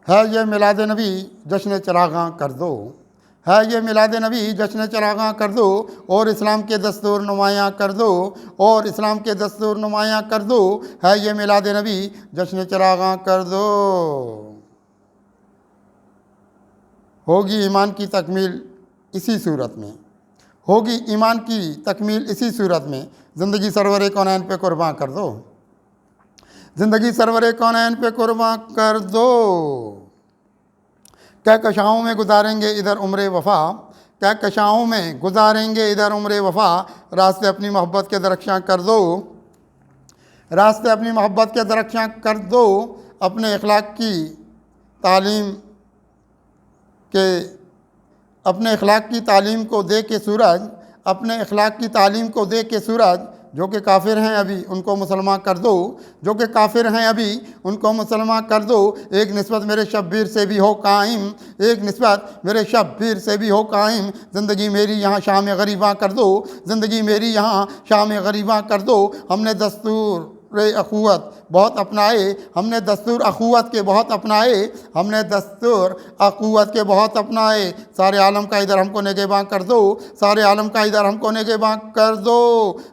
है ये मिलाद नबी जश्न चरागां कर दो, है ये मिलाद नबी जश्न चरागां कर दो, और इस्लाम के दस्तूर नुमायाँ कर दो, और इस्लाम के दस्तूर नुमायाँ कर दो, है ये मिलाद नबी जश्न चरागां कर दो। होगी ईमान की तकमील इसी सूरत में, होगी ईमान की तकमील इसी सूरत में, ज़िंदगी सरवर कौनैन पे कुर्बान कर दो, ज़िंदगी सरवर कौनैन पे कुर्बान कर दो। क्या कशाओं में गुजारेंगे इधर उम्र वफ़ा, क्या कशाओं में गुजारेंगे इधर उम्र वफ़ा, रास्ते अपनी मोहब्बत के दरख्शां कर दो, रास्ते अपनी मोहब्बत के दरख्शां कर दो। अपने अखलाक की तालीम के, अपने अखलाक की तालीम को दे के सूरज, अपने अखलाक की तालीम को दे के सूरज, जो कि काफिर हैं अभी उनको मुसलमान कर दो, जो कि काफिर हैं अभी उनको मुसलमान कर दो। एक निस्बत मेरे शब्बीर से भी हो कायम, एक निस्बत मेरे शब्बीर से भी हो कायम, ज़िंदगी मेरी यहाँ शाम गरीबा कर दो, ज़िंदगी मेरी यहाँ शाम गरीबा कर दो। हमने दस्तूर अखुवत बहुत अपनाए, हमने दस्तूर अखुवत के बहुत अपनाए, हमने दस्तूर अखुवत के बहुत अपनाए। सारे आलम का इधर हमको नेगेबां कर दो, सारे आलम का इधर हमको नेगेबां कर दो।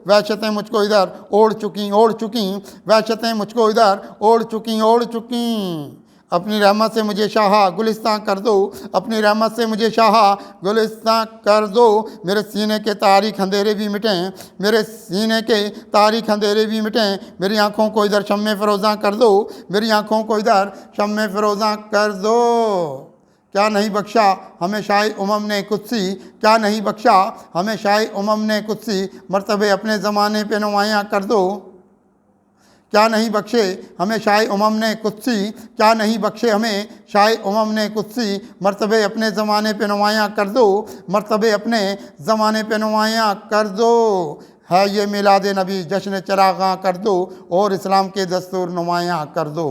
वहशतें मुझको इधर ओढ़ चुकी, ओढ़ चुकी, वहशतें मुझको इधर ओढ़ चुकी, ओढ़ चुकी। अपनी रहमत से मुझे शाहा गुलिस्तां कर दो, अपनी रहमत से मुझे शाहा गुलिस्तां कर दो। मेरे सीने के तारीख अंधेरे भी मिटें, मेरे सीने के तारीख अंधेरे भी मिटें। मेरी आँखों को इधर शम्मे फ़िरोज़ां कर दो, मेरी आँखों को इधर शम्मे फ़िरोज़ां कर दो। क्या नहीं बख्शा हमें शाही उमम ने कुत्सी, क्या नहीं बख्शा हमें शाही उमम ने कुत्सी, मर्तबे अपने ज़माने पे नुमायाँ कर दो। क्या नहीं बख्शे हमें शाही उमम ने कुत्सी, क्या नहीं बख्शे हमें शाही उमम ने कुत्सी, मर्तबे अपने ज़माने पे नुमायाँ कर दो, मर्तबे अपने ज़माने पे नुमायाँ कर दो। है ये मिलाद नबी जश्न चरागां कर दो, और इस्लाम के दस्तूर नुमायाँ कर दो।